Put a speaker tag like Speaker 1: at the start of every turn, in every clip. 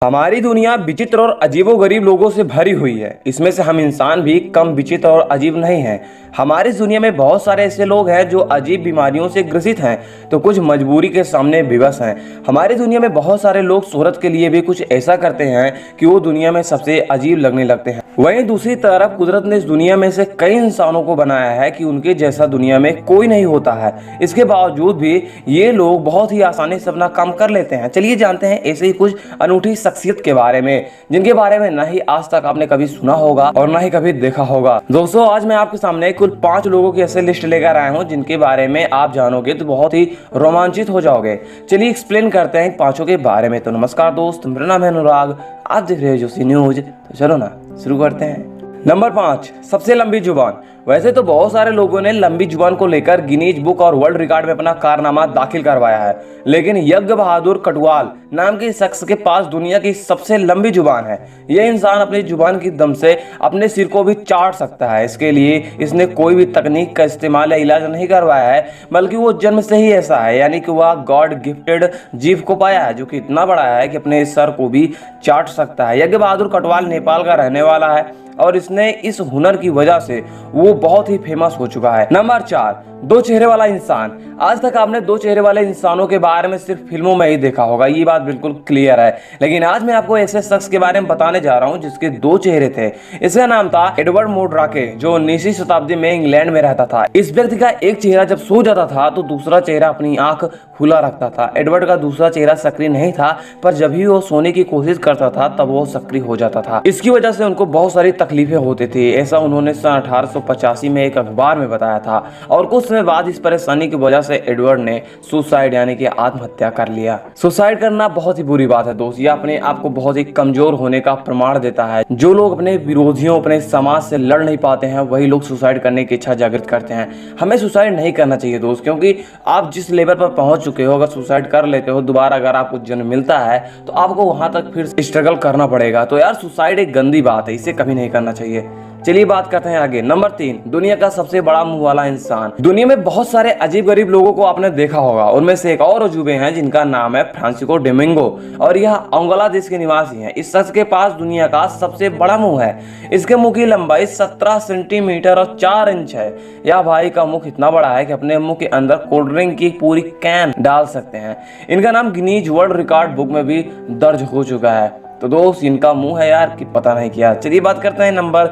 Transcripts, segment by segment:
Speaker 1: हमारी दुनिया विचित्र और अजीबोगरीब लोगों से भरी हुई है। इसमें से हम इंसान भी कम विचित्र और अजीब नहीं हैं। हमारी दुनिया में बहुत सारे ऐसे लोग हैं जो अजीब बीमारियों से ग्रसित हैं, तो कुछ मजबूरी के सामने विवश हैं। हमारी दुनिया में बहुत सारे लोग शोहरत के लिए भी कुछ ऐसा करते हैं कि वो दुनिया में सबसे अजीब लगने लगते हैं। वहीं दूसरी तरफ कुदरत ने इस दुनिया में से कई इंसानों को बनाया है कि उनके जैसा दुनिया में कोई नहीं होता है। इसके बावजूद भी ये लोग बहुत ही आसानी से अपना काम कर लेते हैं। चलिए जानते हैं ऐसे ही कुछ अनूठी शख्सियत के बारे में, जिनके बारे में ना ही आज तक आपने कभी सुना होगा और ना ही कभी देखा होगा। दोस्तों, आज मैं आपके सामने कुल 5 लोगों की ऐसे लिस्ट लेकर आया हूं जिनके बारे में आप जानोगे तो बहुत ही रोमांचित हो जाओगे। चलिए एक्सप्लेन करते हैं इन 5 के बारे में। तो नमस्कार दोस्त, मेरा नाम है अनुराग, आप देख रहे हो जोशी न्यूज। तो चलो ना शुरू करते हैं। नंबर 5, सबसे लंबी जुबान। वैसे तो बहुत सारे लोगों ने लंबी जुबान को लेकर गिनीज बुक और वर्ल्ड रिकॉर्ड में अपना कारनामा दाखिल करवाया है, लेकिन यज्ञ बहादुर कटवाल नाम के शख्स के पास दुनिया की सबसे लंबी जुबान है। यह इंसान अपनी जुबान की दम से अपने सिर को भी चाट सकता है। इसके लिए इसने कोई भी तकनीक का इस्तेमाल या इलाज नहीं करवाया है, बल्कि वो जन्म से ही ऐसा है, यानी कि वह गॉड गिफ्टेड जीभ को पाया है जो कि इतना बड़ा है कि अपने सर को भी चाट सकता है। यज्ञ बहादुर कटवाल नेपाल का रहने वाला है और इसने इस हुनर की वजह से वो बहुत ही फेमस हो चुका है। नंबर 4, 2 चेहरे वाला इंसान। आज तक आपने 2 चेहरे वाले इंसानों के बारे में सिर्फ फिल्मों में ही देखा होगा, ये बात बिल्कुल क्लियर है। लेकिन आज मैं आपको ऐसे शख्स के बारे में बताने जा रहा हूं जिसके 2 चेहरे थे। इसका नाम था एडवर्ड मोडराके, जो 19वीं शताब्दी में इंग्लैंड में रहता था। इस व्यक्ति का एक चेहरा जब सो जाता था तो दूसरा चेहरा अपनी आंख खुला रखता था। एडवर्ड का दूसरा चेहरा सक्रिय नहीं था, पर जब भी वो सोने की कोशिश करता था तब वो सक्रिय हो जाता था। इसकी वजह से उनको बहुत सारी तकलीफें होती थी। ऐसा उन्होंने सन 1885 में एक अखबार में बताया था और कुछ समय बाद इस परेशानी की वजह से एडवर्ड ने सुसाइड यानी कि आत्महत्या कर लिया। सुसाइड करना बहुत ही बुरी बात है दोस्त, यह अपने आप को बहुत ही कमजोर होने का प्रमाण देता है। जो लोग अपने विरोधियों, अपने समाज से लड़ नहीं पाते हैं, वही लोग सुसाइड करने की इच्छा जागृत करते हैं। हमें सुसाइड नहीं करना चाहिए दोस्त, क्योंकि आप जिस लेवल पर पहुंच चुके हो, अगर सुसाइड कर लेते हो, दोबारा अगर आपको जन्म मिलता है तो आपको वहां तक फिर स्ट्रगल करना पड़ेगा। तो यार सुसाइड एक गंदी बात है, इसे कभी नहीं करना चाहिए। चलिए बात करते हैं आगे। नंबर 3, दुनिया का सबसे बड़ा मुंह वाला इंसान। दुनिया में बहुत सारे अजीब गरीब लोगों को आपने देखा होगा, उनमें से एक और अजूबे हैं जिनका नाम है फ्रांसिस्को डोमिंगो और यह अंगोला देश के निवासी हैं। इस शख्स के पास दुनिया का सबसे बड़ा मुंह है। इसके मुंह की लंबाई 17 सेंटीमीटर और 4 इंच है। यह भाई का मुंह इतना बड़ा है कि अपने मुंह के अंदर कोल्ड ड्रिंक की पूरी कैन डाल सकते हैं। इनका नाम गिनीज वर्ल्ड रिकॉर्ड बुक में भी दर्ज हो चुका है। तो दोस्त, इनका मुंह है यार कि पता नहीं क्या। चलिए बात करते हैं नंबर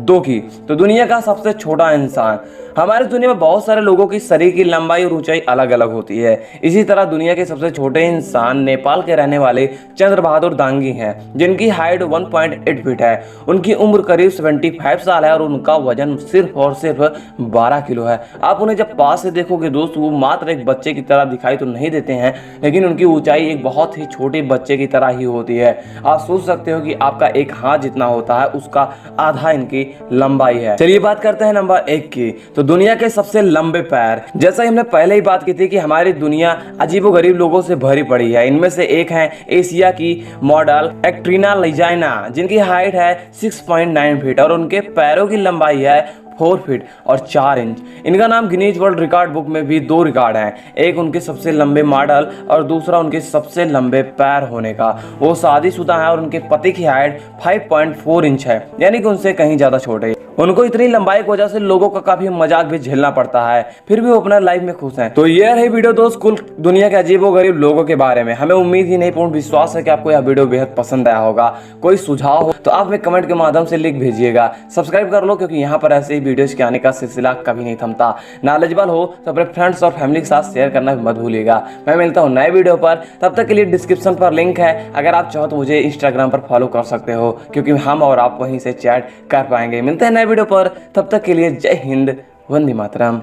Speaker 1: 2 की। तो दुनिया का सबसे छोटा इंसान। हमारे दुनिया में बहुत सारे लोगों की शरीर की लंबाई और ऊंचाई अलग अलग होती है। इसी तरह दुनिया के सबसे छोटे इंसान नेपाल के रहने वाले चंद्र बहादुर दांगी हैं, जिनकी हाइट 1.8 फीट है। उनकी उम्र करीब 75 साल है और उनका वजन सिर्फ और सिर्फ 12 किलो है। आप उन्हें जब पास से देखोगे दोस्त, वो मात्र एक बच्चे की तरह दिखाई तो नहीं देते हैं, लेकिन उनकी ऊंचाई एक बहुत ही छोटे बच्चे की तरह ही होती है। आप सोच सकते हो कि आपका एक हाथ जितना होता है उसका आधा इनकी लंबाई है। चलिए बात करते हैं नंबर 1 की। तो दुनिया के सबसे लंबे पैर। जैसा ही हमने पहले ही बात की थी कि हमारी दुनिया अजीबोगरीब लोगों से भरी पड़ी है। इनमें से एक है एशिया की मॉडल एक्ट्रीना लिजाइना, जिनकी हाइट है 6.9 फीट और उनके पैरों की लंबाई है 4 फीट और 4 इंच। इनका नाम गिनीज वर्ल्ड रिकॉर्ड बुक में भी 2 रिकॉर्ड हैं, एक उनके सबसे लंबे मॉडल और दूसरा उनके सबसे लंबे पैर होने का। वो शादीशुदा है और उनके पति की हाइट 5.4 इंच है, यानी कि उनसे कहीं ज्यादा छोटे। उनको इतनी लंबाई की वजह से लोगों का काफी मजाक भी झेलना पड़ता है, फिर भी वो अपना लाइफ में खुश हैं। तो ये रही वीडियो दोस्त कुल दुनिया के अजीबोगरीब लोगों के बारे में। हमें उम्मीद ही नहीं पूर्ण विश्वास है कि आपको यह वीडियो बेहद पसंद आया होगा। कोई सुझाव हो तो आप हमें कमेंट के माध्यम से लिख भेजिएगा। सब्सक्राइब कर लो, क्योंकि यहाँ पर ऐसे ही वीडियोस के आने का सिलसिला कभी नहीं थमता। नॉलेजेबल हो तो अपने फ्रेंड्स और फैमिली के साथ शेयर करना मत भूलिएगा। मैं मिलता हूँ नए वीडियो पर, तब तक के लिए डिस्क्रिप्शन पर लिंक है। अगर आप चाहो तो मुझे इंस्टाग्राम पर फॉलो कर सकते हो, क्योंकि हम और आप वहीं से चैट कर पाएंगे। मिलते हैं नए वीडियो पर, तब तक के लिए जय हिंद, वंदे मातरम।